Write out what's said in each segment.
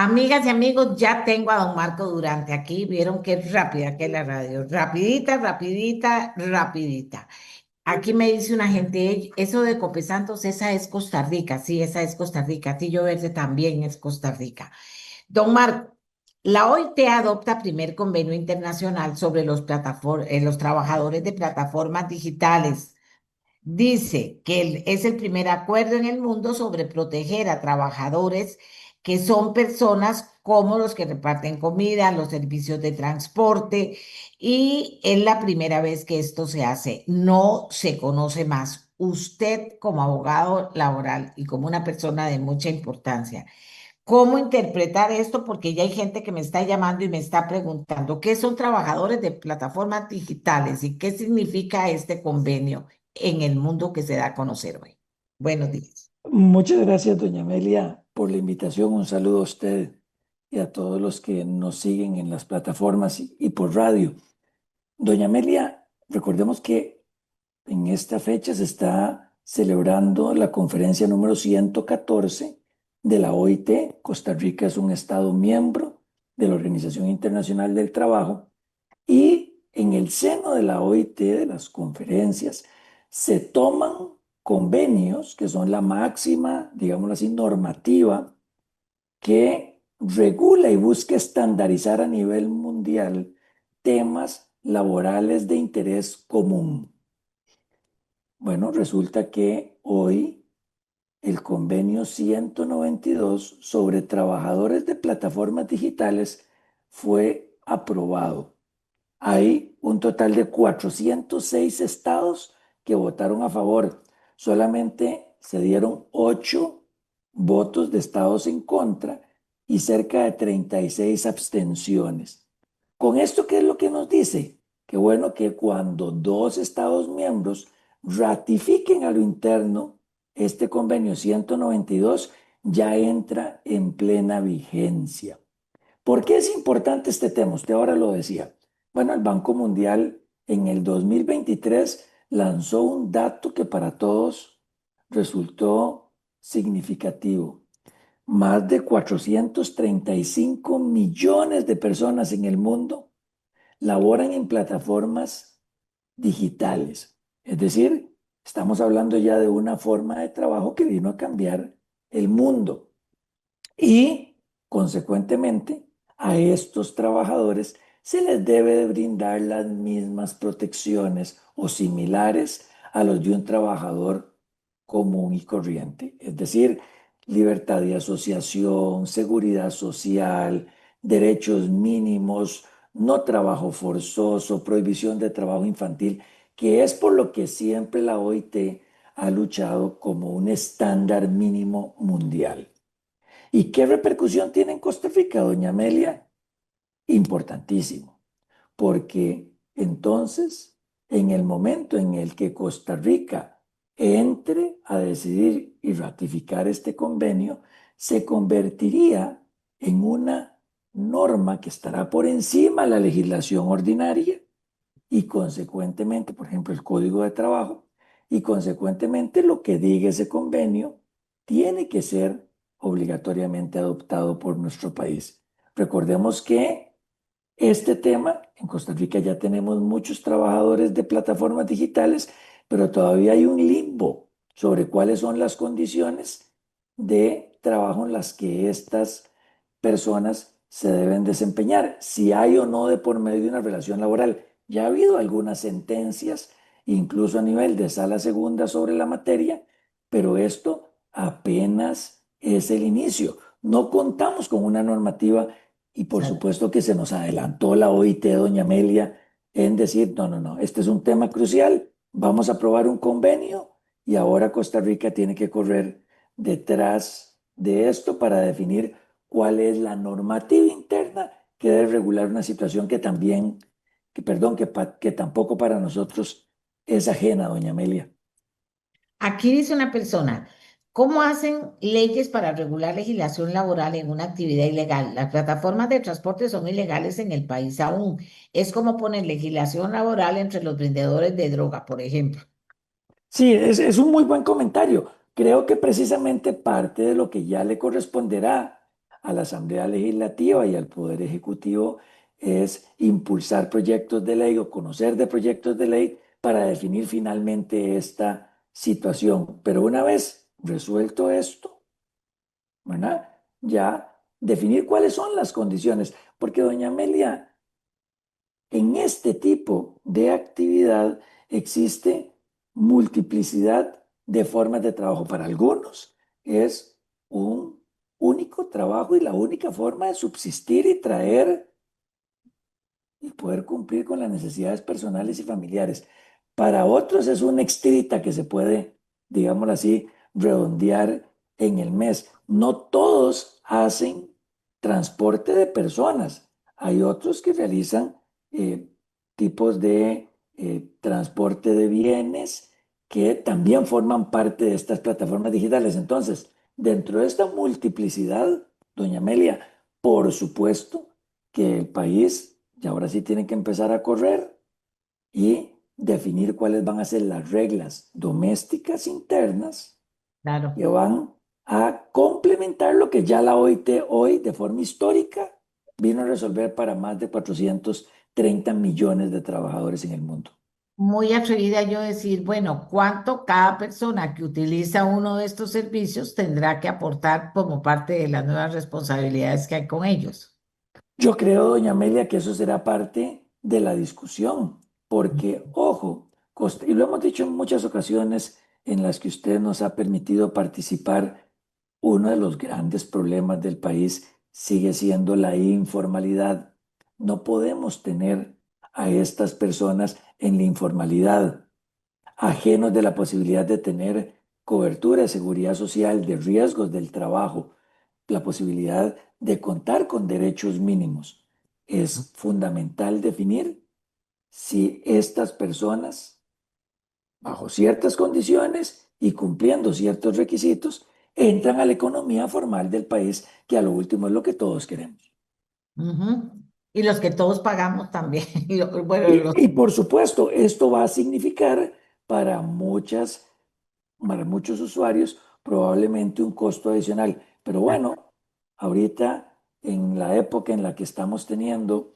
Amigas y amigos, ya tengo a don Marco Durante aquí. Vieron qué rápida que es la radio. Rapidita, rapidita, rapidita. Aquí me dice una gente, eso de Copesantos, esa es Costa Rica. Sí, esa es Costa Rica. Tillo Verde también es Costa Rica. Don Marco, la OIT adopta primer convenio internacional sobre los trabajadores de plataformas digitales. Dice que es el primer acuerdo en el mundo sobre proteger a trabajadores que son personas como los que reparten comida, los servicios de transporte, y es la primera vez que esto se hace. No se conoce más. Usted, como abogado laboral y como una persona de mucha importancia, ¿cómo interpretar esto? Porque ya hay gente que me está llamando y me está preguntando qué son trabajadores de plataformas digitales y qué significa este convenio en el mundo que se da a conocer hoy. Buenos días. Muchas gracias, doña Amelia, por la invitación. Un saludo a usted y a todos los que nos siguen en las plataformas y por radio. Doña Amelia, recordemos que en esta fecha se está celebrando la conferencia número 114 de la OIT. Costa Rica es un estado miembro de la Organización Internacional del Trabajo y en el seno de la OIT, de las conferencias, se toman convenios que son la máxima, digámoslo así, normativa que regula y busca estandarizar a nivel mundial temas laborales de interés común. Bueno, resulta que hoy el convenio 192 sobre trabajadores de plataformas digitales fue aprobado. Hay un total de 406 estados que votaron a favor. Solamente se dieron 8 votos de estados en contra y cerca de 36 abstenciones. ¿Con esto qué es lo que nos dice? Que bueno que cuando dos estados miembros ratifiquen a lo interno este convenio 192 ya entra en plena vigencia. ¿Por qué es importante este tema? Usted ahora lo decía. Bueno, el Banco Mundial en el 2023 lanzó un dato que para todos resultó significativo. Más de 435 millones de personas en el mundo laboran en plataformas digitales. Es decir, estamos hablando ya de una forma de trabajo que vino a cambiar el mundo. Y, consecuentemente, a estos trabajadores se les debe de brindar las mismas protecciones o similares a los de un trabajador común y corriente. Es decir, libertad de asociación, seguridad social, derechos mínimos, no trabajo forzoso, prohibición de trabajo infantil, que es por lo que siempre la OIT ha luchado como un estándar mínimo mundial. ¿Y qué repercusión tiene en Costa Rica, doña Amelia? Importantísimo, porque entonces, en el momento en el que Costa Rica entre a decidir y ratificar este convenio, se convertiría en una norma que estará por encima de la legislación ordinaria y consecuentemente, por ejemplo, el Código de Trabajo, y consecuentemente lo que diga ese convenio tiene que ser obligatoriamente adoptado por nuestro país. Recordemos que este tema, en Costa Rica ya tenemos muchos trabajadores de plataformas digitales, pero todavía hay un limbo sobre cuáles son las condiciones de trabajo en las que estas personas se deben desempeñar, si hay o no de por medio de una relación laboral. Ya ha habido algunas sentencias, incluso a nivel de sala segunda sobre la materia, pero esto apenas es el inicio. No contamos con una normativa y por Exacto. supuesto que se nos adelantó la OIT, doña Amelia, en decir, no, no, no, este es un tema crucial, vamos a aprobar un convenio y ahora Costa Rica tiene que correr detrás de esto para definir cuál es la normativa interna que debe regular una situación que también, que perdón, que tampoco para nosotros es ajena, doña Amelia. Aquí dice una persona, ¿cómo hacen leyes para regular legislación laboral en una actividad ilegal? Las plataformas de transporte son ilegales en el país aún. Es como poner legislación laboral entre los vendedores de droga, por ejemplo. Sí, es un muy buen comentario. Creo que precisamente parte de lo que ya le corresponderá a la Asamblea Legislativa y al Poder Ejecutivo es impulsar proyectos de ley o conocer de proyectos de ley para definir finalmente esta situación. Pero una vez resuelto esto, ¿verdad? Ya definir cuáles son las condiciones, porque doña Amelia, en este tipo de actividad existe multiplicidad de formas de trabajo. Para algunos es un único trabajo y la única forma de subsistir y traer y poder cumplir con las necesidades personales y familiares. Para otros es una extrita que se puede, digámoslo así, redondear en el mes. No todos hacen transporte de personas. Hay otros que realizan eh, tipos de transporte de bienes que también forman parte de estas plataformas digitales. Entonces, dentro de esta multiplicidad, doña Amelia, por supuesto que el país y ahora sí tiene que empezar a correr y definir cuáles van a ser las reglas domésticas internas Claro. que van a complementar lo que ya la OIT hoy de forma histórica vino a resolver para más de 430 millones de trabajadores en el mundo. Muy atrevida yo decir, bueno, ¿cuánto cada persona que utiliza uno de estos servicios tendrá que aportar como parte de las nuevas responsabilidades que hay con ellos? Yo creo, doña Amelia, que eso será parte de la discusión, porque, ojo, y lo hemos dicho en muchas ocasiones en las que usted nos ha permitido participar, uno de los grandes problemas del país sigue siendo la informalidad. No podemos tener a estas personas en la informalidad, ajenos de la posibilidad de tener cobertura de seguridad social, de riesgos del trabajo, la posibilidad de contar con derechos mínimos. Es fundamental definir si estas personas, bajo ciertas condiciones y cumpliendo ciertos requisitos, entran a la economía formal del país, que a lo último es lo que todos queremos. Ujú. Y los que todos pagamos también. Bueno, Y por supuesto, esto va a significar para para muchos usuarios probablemente un costo adicional. Pero bueno, ahorita en la época en la que estamos teniendo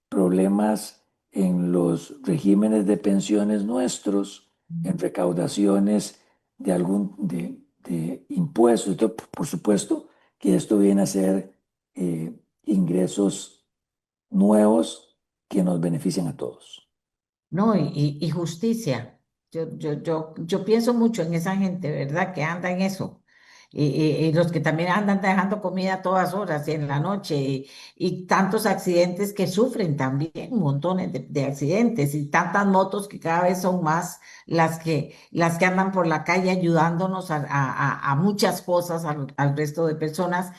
problemas en los regímenes de pensiones nuestros, en recaudaciones de impuestos, y todo, por supuesto que esto viene a ser ingresos nuevos que nos benefician a todos. no, y justicia. Yo pienso mucho en esa gente, ¿verdad? Que anda en eso. Y los que también andan dejando comida a todas horas y en la noche. Y tantos accidentes que sufren también, montones de accidentes. Y tantas motos que cada vez son más las que andan por la calle ayudándonos a muchas cosas al resto de personas.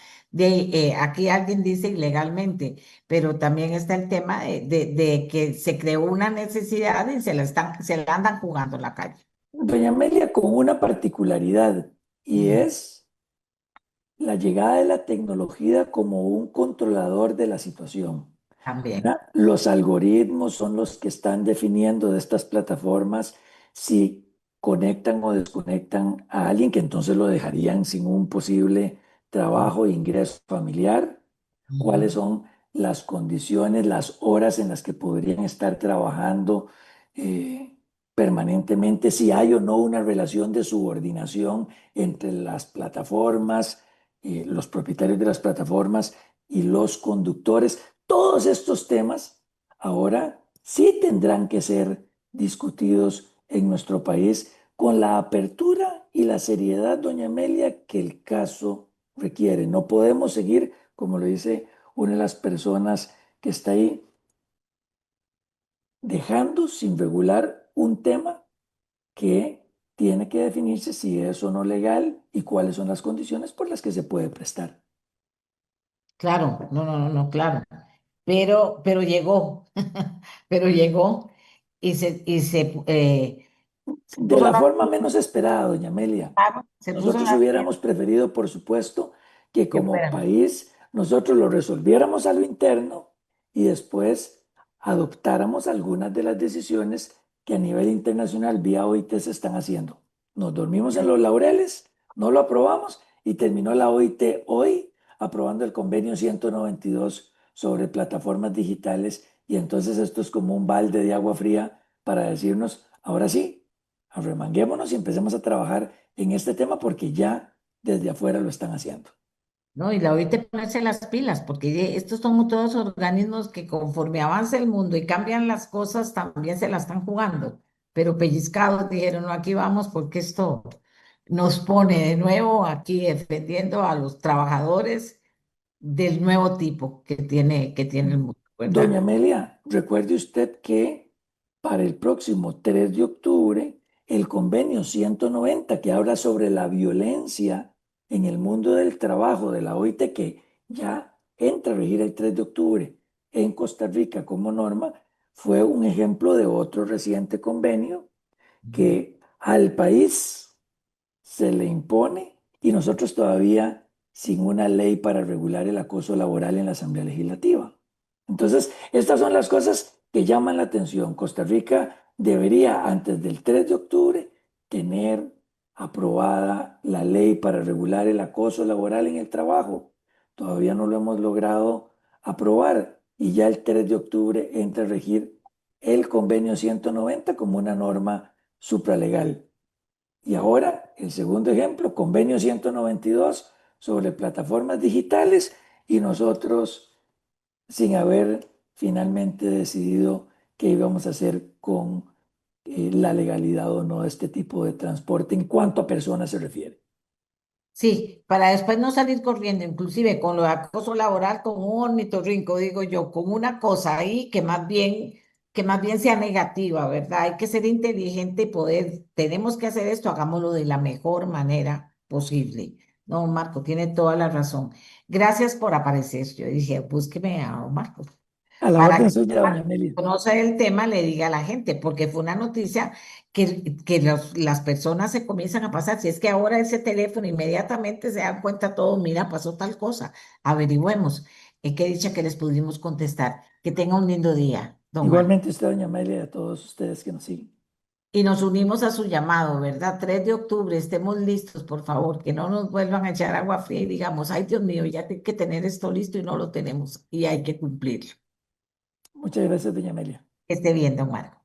Aquí alguien dice ilegalmente, pero también está el tema de que se creó una necesidad y se la andan jugando en la calle Doña Amelia con una particularidad y mm, es la llegada de la tecnología como un controlador de la situación. también. ¿Verdad? Los algoritmos son los que están definiendo de estas plataformas si conectan o desconectan a alguien que entonces lo dejarían sin un posible trabajo e ingreso familiar, cuáles Ujú. son las condiciones, las horas en las que podrían estar trabajando permanentemente, si hay o no una relación de subordinación entre las plataformas, los propietarios de las plataformas y los conductores. Todos estos temas ahora sí tendrán que ser discutidos en nuestro país con la apertura y la seriedad, doña Amelia, que el caso requiere. No podemos seguir, como lo dice una de las personas que está ahí, dejando sin regular un tema que tiene que definirse si es o no legal y cuáles son las condiciones por las que se puede prestar. Claro, no, no, no, no, claro. Pero llegó, pero llegó y se De puso la las forma pilas, menos esperada, doña Amelia. claro, se puso Nosotros las pilas hubiéramos preferido, por supuesto, que que como fueran. país nosotros lo resolviéramos a lo interno y después adoptáramos algunas de las decisiones que a nivel internacional vía OIT se están haciendo. Nos dormimos en los laureles, no lo aprobamos y terminó la OIT hoy aprobando el convenio 192 sobre plataformas digitales y entonces esto es como un balde de agua fría para decirnos, ahora sí, arremanguémonos y empecemos a trabajar en este tema porque ya desde afuera lo están haciendo. ¿No? Y la OIT ponerse las pilas, porque estos son todos organismos que conforme avanza el mundo y cambian las cosas, también se la están jugando. Pero pellizcados dijeron, no, aquí vamos porque esto nos pone de nuevo aquí defendiendo a los trabajadores del nuevo tipo que tiene el mundo, Doña ¿verdad? Amelia, recuerde usted que para el próximo 3 de octubre, el convenio 190 que habla sobre la violencia en el mundo del trabajo de la OIT, que ya entra a regir el 3 de octubre en Costa Rica como norma, fue un ejemplo de otro reciente convenio que al país se le impone y nosotros todavía sin una ley para regular el acoso laboral en la Asamblea Legislativa. Entonces, estas son las cosas que llaman la atención. Costa Rica debería, antes del 3 de octubre, tener aprobada la ley para regular el acoso laboral en el trabajo. Todavía no lo hemos logrado aprobar y ya el 3 de octubre entra a regir el convenio 190 como una norma supralegal. Y ahora, el segundo ejemplo, convenio 192 sobre plataformas digitales y nosotros sin haber finalmente decidido qué íbamos a hacer con la legalidad o no de este tipo de transporte en cuanto a personas se refiere. Sí, para después no salir corriendo, inclusive con lo de acoso laboral, con un ornitorrinco, digo yo, con una cosa ahí que más bien sea negativa, ¿verdad? Hay que ser inteligente y poder, tenemos que hacer esto, hagámoslo de la mejor manera posible. No, Marco, tiene toda la razón. Gracias por aparecer. Yo dije, búsqueme a Marco A la para orden que suya, doña Amelia. conoce el tema, le diga a la gente, porque fue una noticia que las personas se comienzan a pasar. Si es que ahora ese teléfono inmediatamente se dan cuenta todo, mira, pasó tal cosa, averigüemos. Qué dicha que les pudimos contestar. Que tenga un lindo día, don Marco. Igualmente usted, doña Amelia, y a todos ustedes que nos siguen. Y nos unimos a su llamado, ¿verdad? 3 de octubre, estemos listos, por favor, que no nos vuelvan a echar agua fría y digamos, ay, Dios mío, ya hay que tener esto listo y no lo tenemos y hay que cumplirlo. Muchas gracias, doña Amelia. Que esté bien, don Marco.